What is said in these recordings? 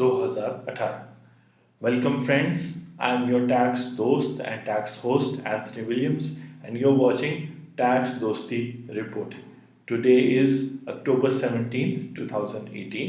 2018। Welcome friends, I am your tax dost and tax host Anthony Williams and you're watching Tax Dosti Reporting. Today is October 17th, 2018.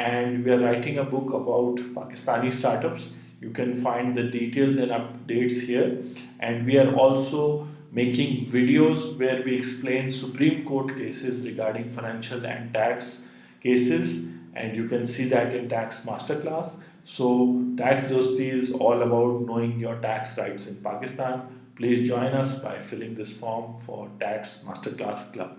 and we are writing a book about Pakistani startups. You can find the details and updates here, and we are also making videos where we explain Supreme Court cases regarding financial and tax cases, and you can see that in Tax Masterclass. So Tax Dosti is all about knowing your tax rights in Pakistan. Please join us by filling this form for Tax Masterclass Club.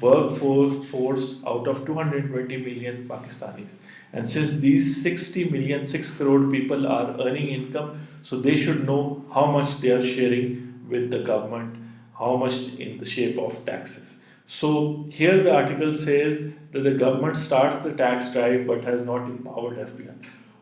workforce out of 220 million Pakistanis. And since these 60 million, 6 crore people are earning income, so they should know how much they are sharing with the government, how much in the shape of taxes. So here the article says that the government starts the tax drive but has not empowered FBR.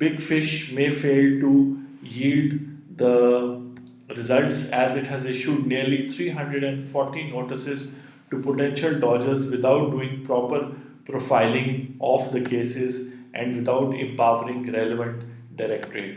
big fish may fail to yield the results as it has issued nearly 340 notices to potential dodgers without doing proper profiling of the cases and without empowering relevant directorate।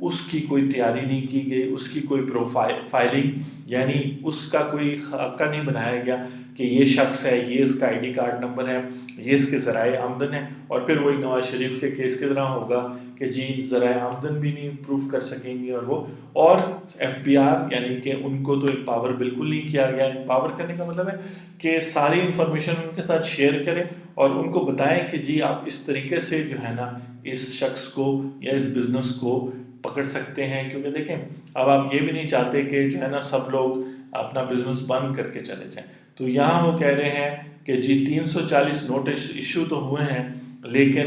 اس کی کوئی تیاری نہیں کی گئی، اس کی کوئی profiling یعنی اس کا کوئی خاکہ نہیں بنایا گیا کہ یہ شخص ہے، یہ اس کا آئی ڈی کارڈ نمبر ہے، یہ اس کے ذرائع آمدن ہے. اور پھر وہی نواز شریف کے کیس کی طرح ہوگا کہ جی ذرائع آمدن بھی نہیں پروف کر سکیں گے اور ایف بی آر یعنی کہ ان کو تو امپاور بالکل نہیں کیا گیا. امپاور کرنے کا مطلب ہے کہ ساری انفارمیشن ان کے ساتھ شیئر کریں اور ان کو بتائیں کہ جی آپ اس طریقے سے جو ہے نا اس شخص کو یا اس بزنس کو پکڑ سکتے ہیں. کیونکہ دیکھیں اب آپ یہ بھی نہیں چاہتے کہ جو ہے نا سب لوگ اپنا بزنس بند کر کے چلے جائیں. تو یہاں وہ کہہ رہے ہیں کہ جی 340 نوٹس ایشو تو ہوئے ہیں لیکن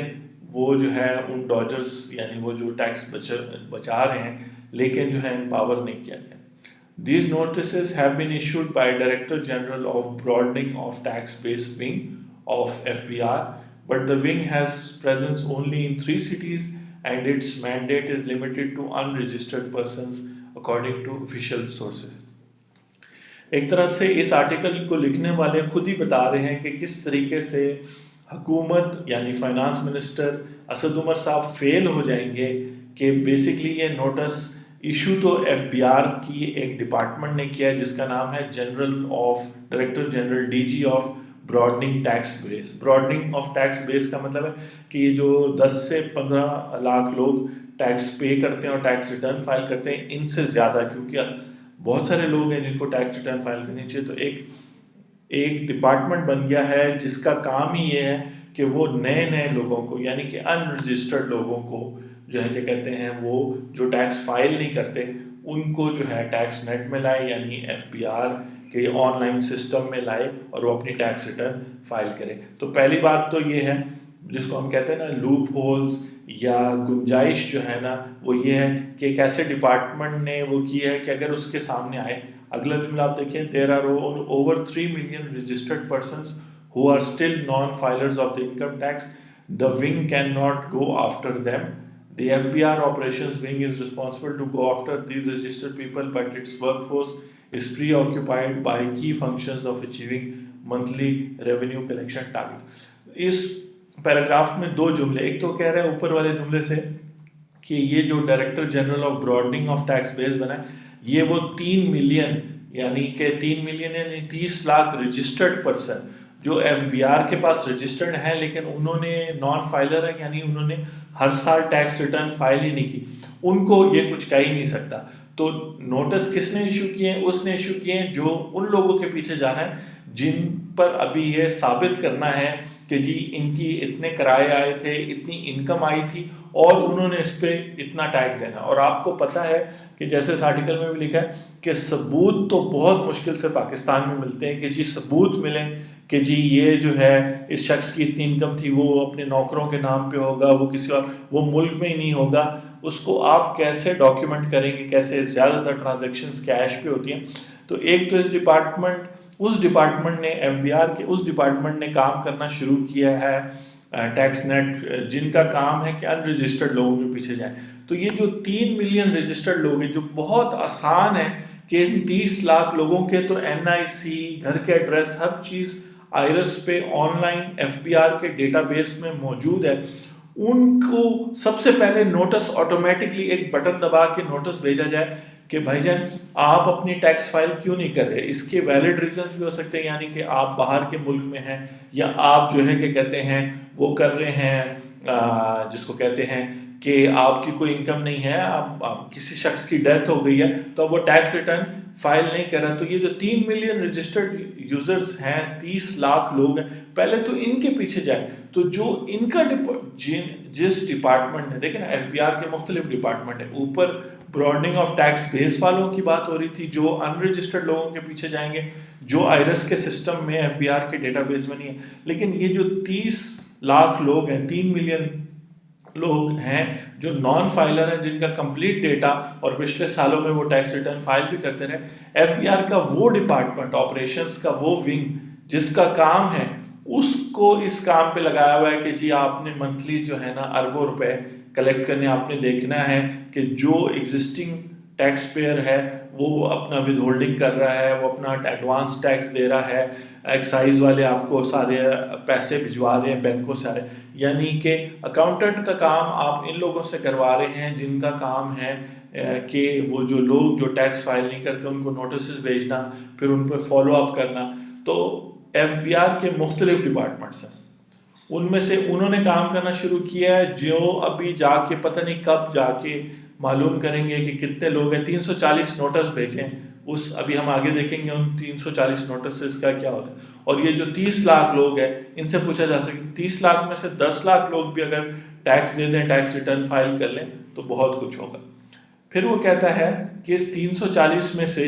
وہ جو ہے ان ڈاجرز یعنی وہ جو ٹیکس بچا رہے ہیں لیکن جو ہے امپاور نہیں کیا گیا. These notices have been issued by Director General of Broadening of Tax Base Wing of FBR, but the wing has presence only in 3 cities and its mandate is limited to unregistered persons according to official sources. ایک طرح سے اس article کو لکھنے والے خود ہی بتا رہے ہیں کہ کس طریقے سے حکومت یعنی فائنانس منسٹر اسد عمر صاحب فیل ہو جائیں گے کہ بیسکلی یہ نوٹس ایشو تو ایف بی آر کی ایک ڈپارٹمنٹ نے کیا ہے جس کا نام ہے director general D G of broadening tax base. Broadening of tax base کا مطلب ہے کہ یہ جو 10 سے 15 لاکھ لوگ ٹیکس پے کرتے ہیں اور ٹیکس ریٹرن فائل کرتے ہیں ان سے زیادہ، کیونکہ بہت سارے لوگ ہیں جن کو ٹیکس ریٹرن فائل کرنی چاہیے، تو ایک ڈپارٹمنٹ بن گیا ہے جس کا کام ہی یہ ہے کہ وہ نئے لوگوں کو یعنی کہ ان رجسٹرڈ لوگوں کو جو ہے کہ کہتے ہیں وہ جو ٹیکس فائل نہیں کرتے ان کو جو ہے ٹیکس نیٹ میں لائے یعنی ایف بی آر کے آن لائن سسٹم میں لائے اور وہ اپنی ٹیکس ریٹرن فائل کرے. تو پہلی بات تو یہ ہے جس کو ہم کہتے ہیں نا لوپ ہولز یا گنجائش جو ہے نا وہ یہ ہے کہ ایک ایسے ڈپارٹمنٹ نے وہ کیا ہے کہ اگر اس کے سامنے آئے اگلا جملہ آپ دیکھیں there are over 3 million registered persons who are still non-filers of the income tax. The wing cannot go after them. The FBR operations wing is responsible to go after these registered people, but its workforce is preoccupied by key functions of achieving monthly revenue collection target. Us paragraph میں 2 جملے، ایک تو کہہ رہے ہیں اوپر والے جملے سے کہ یہ جو director general of broadening of tax base بنا ہے یہ وہ 3 ملین یعنی کہ 3 ملین یعنی 30 لاکھ رجسٹرڈ پرسن جو ایف بی آر کے پاس رجسٹرڈ ہیں لیکن انہوں نے نان فائلر ہیں یعنی انہوں نے ہر سال ٹیکس ریٹرن فائل ہی نہیں کی، ان کو یہ کچھ کہہ ہی نہیں سکتا. تو نوٹس کس نے ایشو کیے ہیں؟ اس نے ایشو کیے ہیں جو ان لوگوں کے پیچھے جانا ہے جن پر ابھی یہ ثابت کرنا ہے کہ جی ان کی اتنے کرائے آئے تھے، اتنی انکم آئی تھی اور انہوں نے اس پہ اتنا ٹیکس دینا. اور آپ کو پتہ ہے کہ جیسے اس آرٹیکل میں بھی لکھا ہے کہ ثبوت تو بہت مشکل سے پاکستان میں ملتے ہیں کہ جی ثبوت ملیں کہ جی یہ جو ہے اس شخص کی اتنی انکم تھی، وہ اپنے نوکروں کے نام پہ ہوگا، وہ کسی اور وہ ملک میں ہی نہیں ہوگا. اس کو آپ کیسے ڈاکیومنٹ کریں گے؟ کیسے؟ زیادہ تر ٹرانزیکشنز کیش پہ ہوتی ہیں. تو ایک تو اس ڈپارٹمنٹ نے ایف بی آر کے اس ڈپارٹمنٹ نے کام کرنا شروع کیا ہے ٹیکس نیٹ جن کا کام ہے کہ ان رجسٹرڈ لوگوں کے پیچھے جائیں. تو یہ جو 3 ملین رجسٹرڈ لوگ ہیں جو بہت آسان ہے کہ 30 لاکھ لوگوں کے تو این آئی سی، گھر کے ایڈریس، ہر چیز آئرس پہ online F B R کے ڈیٹا بیس میں موجود ہے. ان کو سب سے پہلے نوٹس آٹومیٹکلی ایک بٹن دبا کے نوٹس بھیجا جائے کہ بھائی جان آپ اپنی ٹیکس فائل کیوں نہیں کر رہے. اس کے ویلڈ ریزنز بھی ہو سکتے ہیں یعنی کہ آپ باہر کے ملک میں ہیں یا آپ جو ہے کہ کہتے ہیں وہ کر رہے ہیں جس کو کہتے ہیں کہ آپ کی کوئی انکم نہیں ہے، آپ کسی شخص کی ڈیتھ ہو گئی ہے تو اب وہ ٹیکس ریٹرن فائل نہیں کر رہا. تو یہ جو 3 ملین رجسٹرڈ یوزرز ہیں، 30 لاکھ لوگ ہیں، پہلے تو ان کے پیچھے جائیں. تو جو ان کا جس ڈپارٹمنٹ ہے، دیکھیں نا ایف بی آر کے مختلف ڈپارٹمنٹ ہیں، اوپر براڈننگ آف ٹیکس بیس والوں کی بات ہو رہی تھی جو ان رجسٹرڈ لوگوں کے پیچھے جائیں گے جو آئرس کے سسٹم میں ایف بی آر کے ڈیٹا بیس میں نہیں ہے. لیکن یہ جو 30 لاکھ لوگ ہیں، 3 ملین لوگ ہیں جو نان فائلر ہیں جن کا کمپلیٹ ڈیٹا اور پچھلے سالوں میں وہ ٹیکس ریٹرن فائل بھی کرتے رہے، ایف بی آر کا وہ ڈپارٹمنٹ آپریشنز کا وہ ونگ جس کا کام ہے اس کو اس کام پہ لگایا ہوا ہے کہ جی آپ نے منتھلی جو ہے نا اربوں روپے کلیکٹ کرنے، آپ نے دیکھنا ہے کہ جو ایگزسٹنگ ٹیکس پیئر ہے وہ اپنا ود ہولڈنگ کر رہا ہے، وہ اپنا ایڈوانس ٹیکس دے رہا ہے، ایکسائز والے آپ کو سارے پیسے بھجوا رہے ہیں بینکوں سے، یعنی کہ اکاؤنٹنٹ کا کام آپ ان لوگوں سے کروا رہے ہیں جن کا کام ہے کہ وہ جو لوگ جو ٹیکس فائل نہیں کرتے ان کو نوٹسز بھیجنا، پھر ان پہ فالو اپ کرنا۔ تو ایف بی آر کے مختلف ڈپارٹمنٹس ہیں، ان میں سے انہوں نے کام کرنا شروع کیا ہے، جو ابھی جا کے پتہ نہیں کب جا کے معلوم کریں گے کہ کتنے لوگ ہیں۔ 340 نوٹس بھیجیں، ابھی ہم آگے دیکھیں گے ان 340 نوٹسز کا کیا ہوتا ہے۔ اور یہ جو 30 لاکھ لوگ ہیں ان سے پوچھا جا سکے 30 لاکھ میں سے 10 لاکھ لوگ بھی اگر ٹیکس دے دیں، ٹیکس ریٹرن فائل کر لیں تو بہت کچھ ہوگا۔ پھر وہ کہتا ہے کہ اس 340 میں سے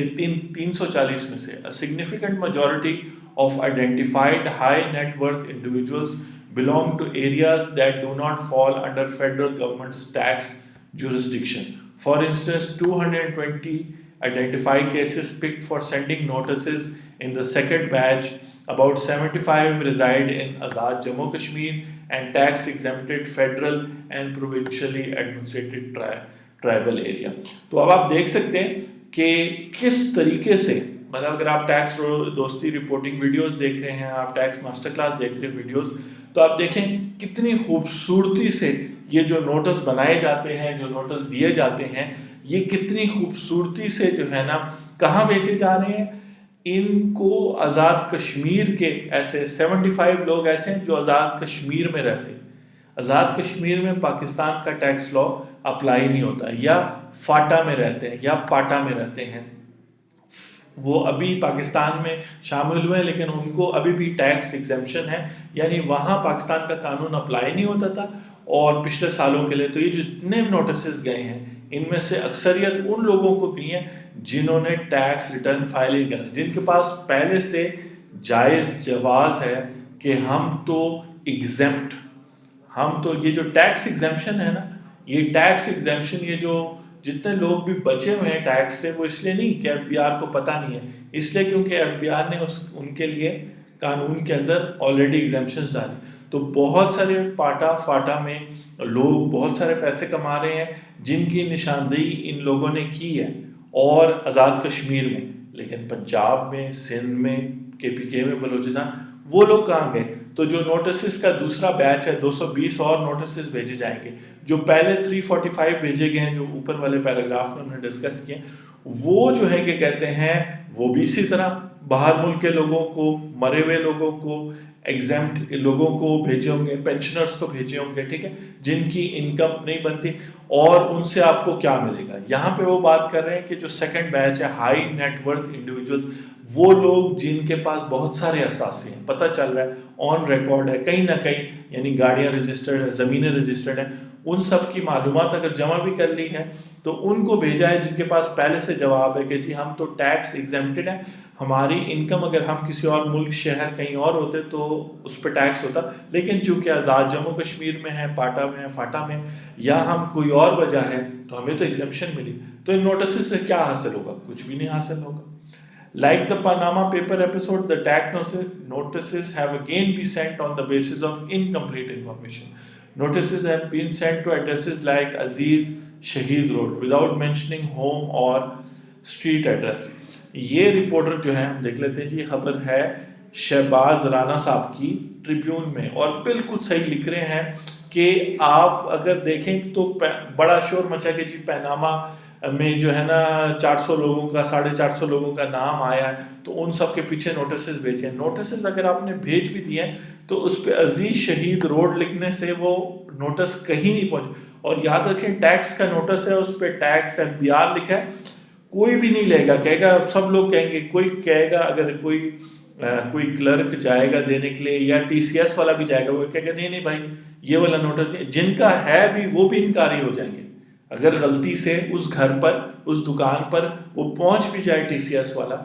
a significant majority of identified high net worth individuals belong to areas that do not fall under federal government's tax jurisdiction. For instance, 220 identified cases picked for sending notices in the second batch. About 75 reside in Azad Jammu Kashmir and tax exempted federal and provincially administrated tribal area. تو اب آپ دیکھ سکتے ہیں کہ کس طریقے سے، مطلب اگر آپ ٹیکس دوستی رپورٹنگ ویڈیوز دیکھ رہے ہیں، آپ ٹیکس ماسٹر کلاس دیکھ رہے ہیں ویڈیوز، تو آپ دیکھیں کتنی خوبصورتی سے یہ جو نوٹس بنائے جاتے ہیں، جو نوٹس دیے جاتے ہیں، یہ کتنی خوبصورتی سے جو ہے نا کہاں بھیجے جا رہے ہیں۔ ان کو آزاد کشمیر کے ایسے 75 لوگ ایسے ہیں جو آزاد کشمیر میں رہتے ہیں۔ آزاد کشمیر میں پاکستان کا ٹیکس لا اپلائی نہیں ہوتا، یا فاٹا میں رہتے ہیں یا پاٹا میں رہتے ہیں، وہ ابھی پاکستان میں شامل ہوئے لیکن ان کو ابھی بھی ٹیکس ایگزمپشن ہے، یعنی وہاں پاکستان کا قانون اپلائی نہیں ہوتا تھا۔ اور پچھلے سالوں کے لیے تو یہ جتنے نوٹسز گئے ہیں ان میں سے اکثریت ان لوگوں کو گئی ہیں جنہوں نے ٹیکس ریٹرن فائل نہیں کرا، جن کے پاس پہلے سے جائز جواز ہے کہ ہم تو ایگزمپٹ، ہم تو یہ جو ٹیکس ایگزمپشن ہے نا، یہ ٹیکس ایگزمپشن، یہ جو جتنے لوگ بھی بچے ہوئے ہیں ٹیکس سے، وہ اس لیے نہیں کہ ایف بی آر کو پتہ نہیں ہے، اس لیے کیونکہ ایف بی آر نے ان کے لیے قانون کے اندر آلریڈی ایگزمپشنز ڈالی۔ تو بہت سارے فاٹا میں لوگ بہت سارے پیسے کما رہے ہیں جن کی نشاندہی ان لوگوں نے کی ہے، اور آزاد کشمیر میں، لیکن پنجاب میں، سندھ میں، KPK میں، بلوچستان، وہ لوگ کہاں گئے؟ تو جو نوٹسز کا دوسرا بیچ ہے 220 اور نوٹسز بھیجے جائیں گے، جو پہلے 345 بھیجے گئے ہیں جو اوپر والے پیراگراف میں ہم نے ڈسکس کیے، وہ جو ہے کہ کہتے ہیں وہ بھی اسی طرح باہر ملک کے لوگوں کو، مرے ہوئے لوگوں کو، ایگزمپٹ لوگوں کو بھیجے ہوں گے، پینشنرز کو بھیجے ہوں گے، ٹھیک ہے، جن کی انکم نہیں بنتی، اور ان سے آپ کو کیا ملے گا۔ یہاں پہ وہ بات کر رہے ہیں کہ جو سیکنڈ بیچ ہے ہائی نیٹ ورتھ انڈیویجولز، وہ لوگ جن کے پاس بہت سارے اثاثے ہیں، پتہ چل رہا ہے، آن ریکارڈ ہے کہیں نہ کہیں، یعنی گاڑیاں رجسٹرڈ ہیں، زمینیں رجسٹرڈ ہیں، ان سب کی معلومات اگر جمع بھی کر لی ہے تو ان کو بھیجا ہے جن کے پاس پہلے سے جواب ہے کہ جی ہم تو ٹیکس ایگزمپٹڈ ہیں، ہماری انکم اگر ہم کسی اور ملک شہر کہیں اور ہوتے تو اس پہ ٹیکس ہوتا، لیکن چونکہ آزاد جموں کشمیر میں ہے، پاٹا میں ہے، فاٹا میں، یا ہم کوئی اور وجہ ہے تو ہمیں تو ایگزمپشن ملی۔ تو ان نوٹسز سے کیا حاصل ہوگا؟ کچھ بھی نہیں حاصل ہوگا۔ Like the Panama paper episode, the tax notices have again been sent on the basis of incomplete information. Notices have been sent to addresses like Aziz Shaheed Road without mentioning home or street address. یہ reporter جو ہے ہم دیکھ لیتے ہیں جی، یہ خبر ہے شہباز رانا صاحب کی ٹریبیون میں، اور بالکل صحیح لکھ رہے ہیں کہ آپ اگر دیکھیں تو بڑا شور مچا کہ جی پیناما میں جو ہے نا 400 لوگوں کا 450 لوگوں کا نام آیا ہے، تو ان سب کے پیچھے نوٹسز بھیجے ہیں۔ نوٹسز اگر آپ نے بھیج بھی دیے ہیں تو اس پہ عزیز شہید روڈ لکھنے سے وہ نوٹس کہیں نہیں پہنچ، اور یاد رکھیں ٹیکس کا نوٹس ہے، اس پہ ٹیکس ایف بی آر لکھا ہے، کوئی بھی نہیں لے گا، کہے گا سب لوگ کہیں گے، کوئی کہے گا اگر کوئی کلرک جائے گا دینے کے لیے یا TCS والا بھی جائے گا، وہ کہے گا نہیں بھائی یہ والا نوٹس، جن کا ہے بھی وہ بھی انکاری ہو جائیں گے۔ اگر غلطی سے اس گھر پر، اس دکان پر وہ پہنچ بھی جائے TCS والا،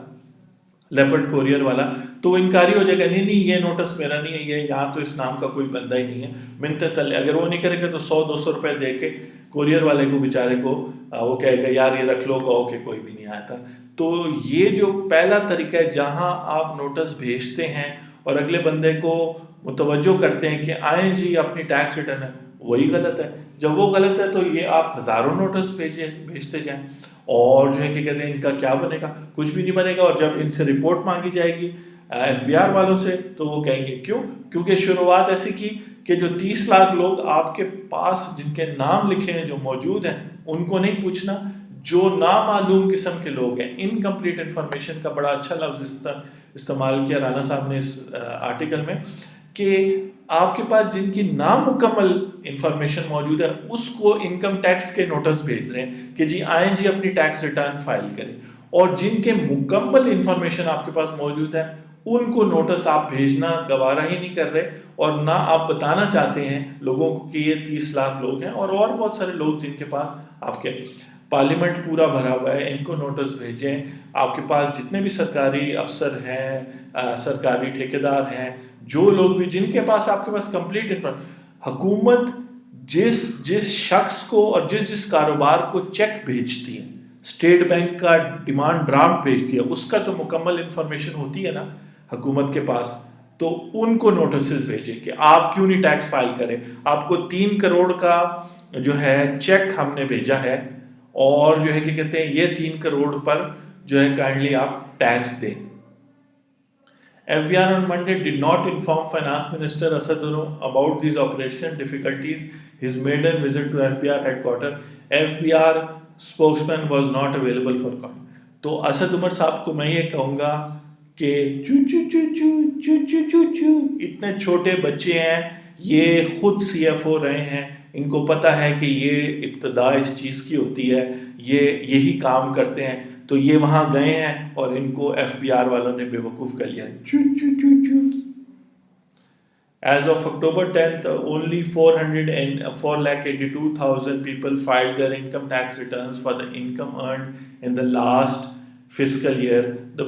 لیپرڈ کوریئر والا، تو وہ انکاری ہو جائے گا، نہیں یہ نوٹس میرا نہیں ہے، یہ یہاں تو اس نام کا کوئی بندہ ہی نہیں ہے، منت تلے۔ اگر وہ نہیں کرے گا تو 100-200 روپے دے کے کوریئر والے کو بیچارے کو وہ کہے گا یار یہ رکھ لو، کہو کہ کوئی بھی نہیں آیا تھا۔ تو یہ جو پہلا طریقہ ہے جہاں آپ نوٹس بھیجتے ہیں اور اگلے بندے کو متوجہ کرتے ہیں کہ آئیں جی اپنی ٹیکس ریٹرن ہے، وہی غلط ہے۔ جب وہ غلط ہے تو یہ آپ ہزاروں نوٹس بھیجتے جائیں۔ اور جو ہے کہ کہتے ہیں ان کا کیا بنے گا، کچھ بھی نہیں بنے گا. اور جب ان سے رپورٹ مانگی جائے گی ایف بی آر والوں سے تو وہ کہیں گے کیونکہ شروعات ایسی کی کہ جو 30 لاکھ لوگ آپ کے پاس جن کے نام لکھے ہیں جو موجود ہیں ان کو نہیں پوچھنا، جو نامعلوم قسم کے لوگ ہیں. انکمپلیٹ انفارمیشن کا بڑا اچھا لفظ استعمال کیا رانا صاحب نے اس آرٹیکل میں کہ آپ کے پاس جن کی نامکمل انفارمیشن موجود ہے اس کو انکم ٹیکس کے نوٹس بھیج رہے ہیں کہ جی آئیں جی اپنی ٹیکس ریٹرن فائل کریں. اور جن کے مکمل انفارمیشن آپ کے پاس موجود ہے ان کو نوٹس آپ بھیجنا گوارا ہی نہیں کر رہے اور نہ آپ بتانا چاہتے ہیں لوگوں کو کہ یہ 30 لاکھ لوگ ہیں اور بہت سارے لوگ جن کے پاس آپ کے پارلیمنٹ پورا بھرا ہوا ہے ان کو نوٹس بھیجیں. آپ کے پاس جتنے بھی سرکاری افسر ہیں، سرکاری ٹھیکیدار ہیں، جو لوگ بھی جن کے پاس آپ کے پاس کمپلیٹ حکومت جس شخص کو اور جس کاروبار کو چیک بھیجتی ہے، اسٹیٹ بینک کا ڈیمانڈ ڈرافٹ بھیجتی ہے، اس کا تو مکمل انفارمیشن ہوتی ہے نا حکومت کے پاس. تو ان کو نوٹسز بھیجے کہ آپ کیوں نہیں ٹیکس فائل کریں، آپ کو 3 کروڑ کا جو ہے چیک ہم نے بھیجا ہے اور جو ہے کہ کہتے ہیں یہ 3 کروڑ پر جو ہے کائنڈلی آپ ٹیکس دیں. FBR on Monday did not inform Finance Minister Asad Umar about these operational difficulties. His maiden visit to FBR headquarters, FBR spokesman was not available for comment. تو اسد عمر صاحب کو میں یہ کہوں گا کہ چو چو چو چو چو چو چو چو اتنے چھوٹے بچے ہیں، یہ خود سی ایف او رہے ہیں، ان کو پتہ ہے کہ یہ ابتدا اس چیز کی ہوتی ہے، یہ یہی کام کرتے ہیں، تو یہ وہاں گئے ہیں اور ان کو ایف بی آر والوں نے بے وقوف کر لیا. چو چو چو چو. As of October 10th, only 482,000 people filed their income tax returns for the income earned in the last fiscal year. The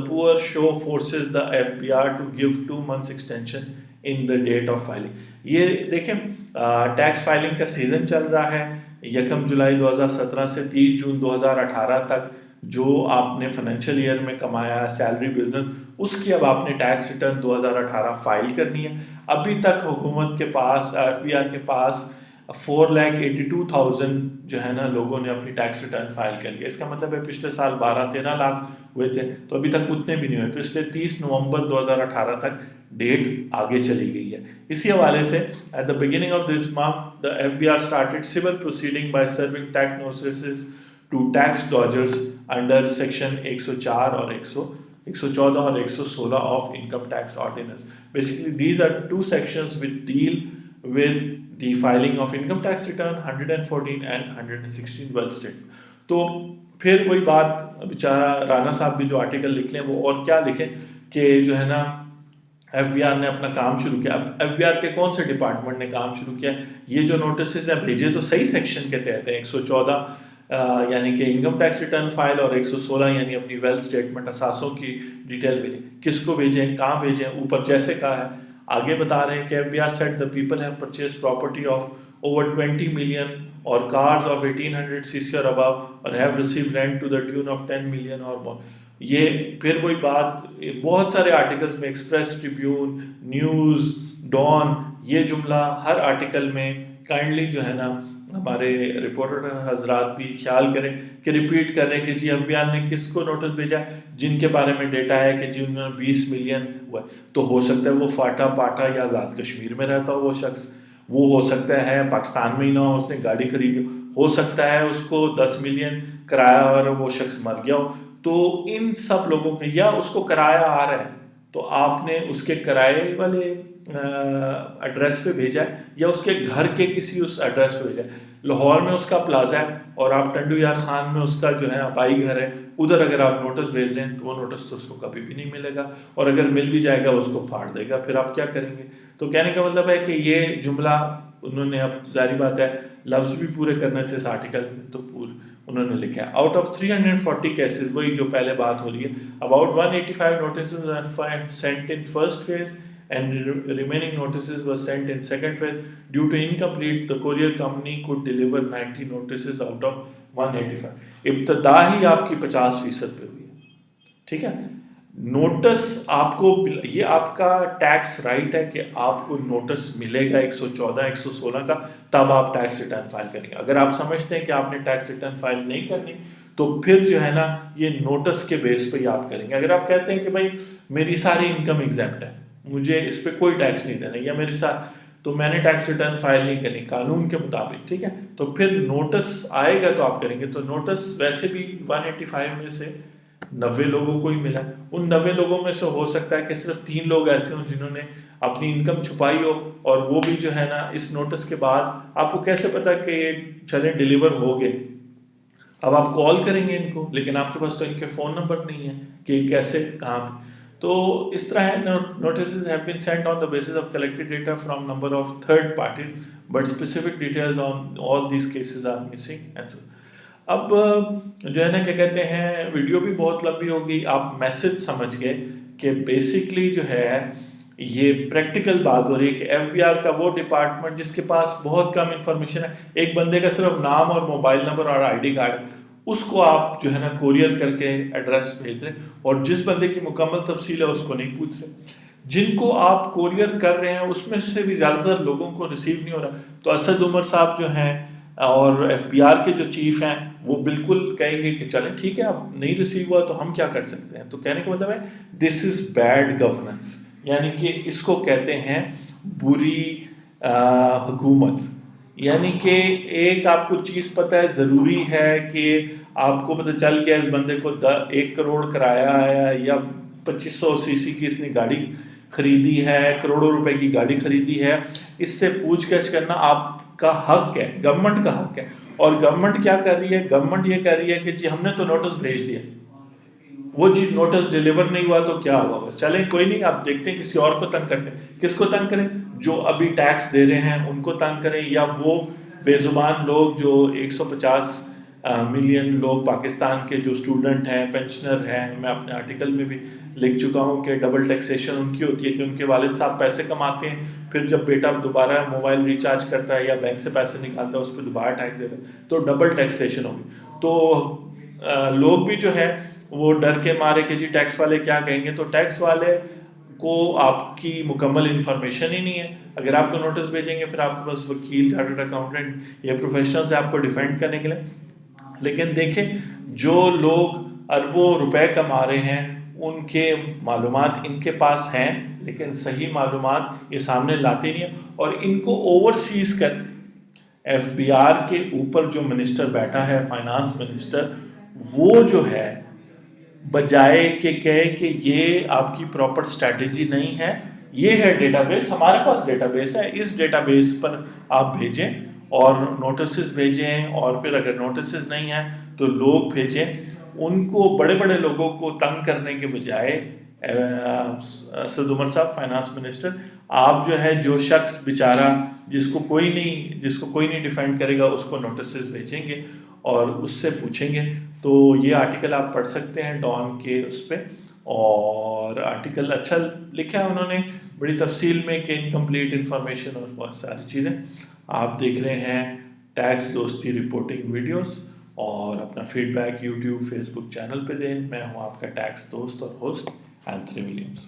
poor show forces the FBR to give 2 months extension in the date of filing. یہ دیکھیں tax filing کا season چل رہا ہے 1 جولائی 2017 سے 30 جون 2018 تک. جو آپ نے فائنینشیل ایئر میں کمایا ہے سیلری بزنس اس کی اب آپ نے ٹیکس ریٹرن 2018 فائل کرنی ہے. ابھی تک حکومت کے پاس ایف بی آر کے پاس 482,000 جو ہے نا لوگوں نے اپنی ٹیکس ریٹرن فائل کر لیا. اس کا مطلب ہے پچھلے سال 12-13 لاکھ ہوئے تھے تو ابھی تک اتنے بھی نہیں ہوئے، تو اس لیے 30 نومبر 2018 تک ڈیٹ آگے چلی گئی ہے. اسی حوالے سے at the beginning of this month the F B R started civil proceeding by serving tax notices to tax dodgers under section 104 اور 114 اور 116 of income tax ordinance. Basically these are 2 sections which deal with the filing of income tax return 114 and 116 wealth statement. تو پھر وہی بات بیچارہ رانا صاحب بھی جو آرٹیکل لکھ لیں وہ اور کیا لکھیں کہ جو ہے نا ایف بی آر نے اپنا کام شروع کیا. اب ایف بی آر کے کون سے ڈپارٹمنٹ نے کام شروع کیا؟ یہ جو نوٹسز ہیں بھیجے تو صحیح سیکشن کے تحت ہیں، 114 یعنی کہ انکم ٹیکس ریٹرن فائل اور 116 یعنی اپنی ویلتھ اسٹیٹمنٹ اثاثوں کی ڈیٹیل بھیجیں. کس کو بھیجیں، کہاں بھیجیں، اوپر جیسے کہا ہے آگے بتا رہے ہیں کہ F B R set the people have purchase property of over 20 million اور کارز آف 1800 cc اور ابو اور have receive rent to the tune of 10 million اور مور. یہ پھر وہی بات بہت سارے آرٹیکلز میں ایکسپریس ٹریبیون، نیوز، ڈان، یہ جملہ ہر آرٹیکل میں کائنڈلی جو ہے نا ہمارے رپورٹر حضرات بھی خیال کریں کہ ریپیٹ کر رہے ہیں کہ جی ایف بی آر نے کس کو نوٹس بھیجا، جن کے بارے میں ڈیٹا ہے کہ جی انہوں نے 20 ملین ہوا ہے. تو ہو سکتا ہے وہ فاٹا پاٹا یا آزاد کشمیر میں رہتا ہو وہ شخص، وہ ہو سکتا ہے پاکستان میں ہی نہ ہو، اس نے گاڑی خریدی ہو سکتا ہے اس کو 10 ملین کرایہ اور وہ شخص مر گیا ہو. تو ان سب لوگوں کے یا اس کو کرایہ آ رہا ہے تو آپ نے اس کے کرائے والے ایڈریس پہ بھیجا ہے یا اس کے گھر کے کسی اس ایڈریس پہ بھیجا ہے. لاہور میں اس کا پلازا ہے اور آپ ٹنڈو یار خان میں اس کا جو ہے آبائی گھر ہے، ادھر اگر آپ نوٹس بھیج رہے ہیں تو وہ نوٹس تو اس کو کبھی بھی نہیں ملے گا، اور اگر مل بھی جائے گا اس کو پھاڑ دے گا. پھر آپ کیا کریں گے؟ تو کہنے کا مطلب ہے کہ یہ جملہ انہوں نے اب ظاہری بات ہے لفظ بھی پورے کرنے تھے اس آرٹیکل میں تو انہوں نے لکھا ہے. آؤٹ آف 340 کیسز، وہی جو پہلے بات ہو رہی ہے، about 185 notices were sent in first phase and remaining notices were sent in second phase. Due to incomplete, the courier company could deliver 90 notices out of 185. ابتدا ہی آپ کی 50% پہ ہوئی ہے. ٹھیک ہے، نوٹس آپ کو یہ آپ کا ٹیکس رائٹ ہے کہ آپ کو نوٹس ملے گا 114 116 کا، تب آپ ٹیکس ریٹرن فائل کریں گے. اگر آپ سمجھتے ہیں کہ آپ نے ٹیکس ریٹرن فائل نہیں کرنی تو پھر جو ہے نا یہ نوٹس کے بیس پہ ہی آپ کریں گے. اگر آپ کہتے ہیں کہ بھائی میری ساری انکم ایگزیمپٹ ہے، مجھے اس پہ کوئی ٹیکس نہیں دینا، یا میری تو میں نے ٹیکس ریٹرن فائل نہیں کرنی قانون کے مطابق، ٹھیک ہے، تو پھر نوٹس آئے گا تو آپ کریں گے. تو نوٹس ویسے بھی 185 میں سے 90 لوگوں کو ہی ملا. ان 90 لوگوں میں سے ہو سکتا ہے کہ صرف 3 لوگ ایسے ہوں جنہوں نے اپنی انکم چھپائی ہو، اور وہ بھی جو ہے نا اس نوٹس کے بعد آپ کو کیسے پتا کہ یہ چلیں ڈیلیور ہو گئے. اب آپ کال کریں گے ان کو، لیکن آپ کے پاس تو ان کے فون نمبر نہیں ہے کہ کیسے کہاں پہ. تو اس طرح ہے. Notices have been sent on the basis of collected data from number of third parties but specific details on all these cases are missing. اب جو ہے نا کیا کہتے ہیں، ویڈیو بھی بہت لمبی ہوگی. آپ میسج سمجھ گئے کہ بیسکلی جو ہے یہ پریکٹیکل بات ہو رہی ہے کہ ایف بی آر کا وہ ڈپارٹمنٹ جس کے پاس بہت کم انفارمیشن ہے، ایک بندے کا صرف نام اور موبائل نمبر اور آئی ڈی کارڈ، اس کو آپ جو ہے نا کوریئر کر کے ایڈریس بھیج رہے ہیں، اور جس بندے کی مکمل تفصیل ہے اس کو نہیں پوچھ رہے. جن کو آپ کوریئر کر رہے ہیں اس میں سے بھی زیادہ تر لوگوں کو ریسیو نہیں ہو رہا. تو اسد عمر صاحب جو ہیں اور ایف بی آر کے جو چیف ہیں وہ بالکل کہیں گے کہ چلیں ٹھیک ہے، اب نہیں ریسیو ہوا تو ہم کیا کر سکتے ہیں. تو کہنے کا مطلب ہے دس از بیڈ گورننس، یعنی کہ اس کو کہتے ہیں بری حکومت. یعنی کہ ایک آپ کو چیز پتہ ہے، ضروری ہے کہ آپ کو پتہ چل گیا اس بندے کو 1 کروڑ کرایہ آیا یا 2500 سی سی کی اس نے گاڑی خریدی ہے، کروڑوں روپے کی گاڑی خریدی ہے، اس سے پوچھ گچھ کرنا آپ کا حق ہے، گورنمنٹ کا حق ہے. اور گورنمنٹ کیا کر رہی ہے؟ گورنمنٹ یہ کر رہی ہے کہ جی ہم نے تو نوٹس بھیج دیا، وہ چیز نوٹس ڈیلیور نہیں ہوا تو کیا ہوا، بس چلیں کوئی نہیں، آپ دیکھتے ہیں کسی اور کو تنگ کرتے ہیں. کس کو تنگ کریں؟ جو ابھی ٹیکس دے رہے ہیں ان کو تنگ کریں، یا وہ بے زبان لوگ جو 150 ملین لوگ پاکستان کے جو اسٹوڈنٹ ہیں، پینشنر ہیں. میں اپنے آرٹیکل میں بھی لکھ چکا ہوں کہ ڈبل ٹیکسیشن ان کی ہوتی ہے کہ ان کے والد صاحب پیسے کماتے ہیں، پھر جب بیٹا دوبارہ موبائل ریچارج کرتا ہے یا بینک سے پیسے نکالتا ہے اس پہ دوبارہ ٹیکس دیتا ہے، تو ڈبل ٹیکسیشن ہوگی. تو لوگ بھی جو ہے وہ ڈر کے مارے کہ جی ٹیکس والے کیا کہیں گے. تو ٹیکس والے کو آپ کی مکمل انفارمیشن ہی نہیں ہے. اگر آپ کو نوٹس بھیجیں گے پھر آپ کے پاس وکیل، چارٹرڈ اکاؤنٹنٹ یا پروفیشنل سے آپ کو ڈیفینڈ کرنے کے لیے. لیکن دیکھیں جو لوگ اربوں روپے کما رہے ہیں ان کے معلومات ان کے پاس ہیں، لیکن صحیح معلومات یہ سامنے لاتے نہیں ہیں. اور ان کو اوورسیز کر ایف بی آر کے اوپر جو منسٹر بیٹھا ہے، فائنانس منسٹر، وہ جو ہے بجائے کہ کہے کہ یہ آپ کی پراپر اسٹریٹجی نہیں ہے، یہ ہے ڈیٹا بیس، ہمارے پاس ڈیٹا بیس ہے، اس ڈیٹا بیس پر آپ بھیجیں اور نوٹسز بھیجیں. اور پھر اگر نوٹسز نہیں ہیں تو لوگ بھیجیں. ان کو بڑے بڑے لوگوں کو تنگ کرنے کے بجائے اسد عمر صاحب فائنانس منسٹر، آپ جو ہے جو شخص بیچارہ جس کو کوئی نہیں ڈیفینڈ کرے گا اس کو نوٹسز بھیجیں گے اور اس سے پوچھیں گے. تو یہ آرٹیکل آپ پڑھ سکتے ہیں ڈان کے اس پہ، اور آرٹیکل اچھا لکھا ہے انہوں نے بڑی تفصیل میں کہ انکمپلیٹ انفارمیشن اور بہت ساری چیزیں. آپ دیکھ رہے ہیں ٹیکس دوستی رپورٹنگ ویڈیوز، اور اپنا فیڈ بیک یوٹیوب فیس بک چینل پہ دیں. میں ہوں آپ کا ٹیکس دوست اور ہوسٹ اینتھنی ولیمز.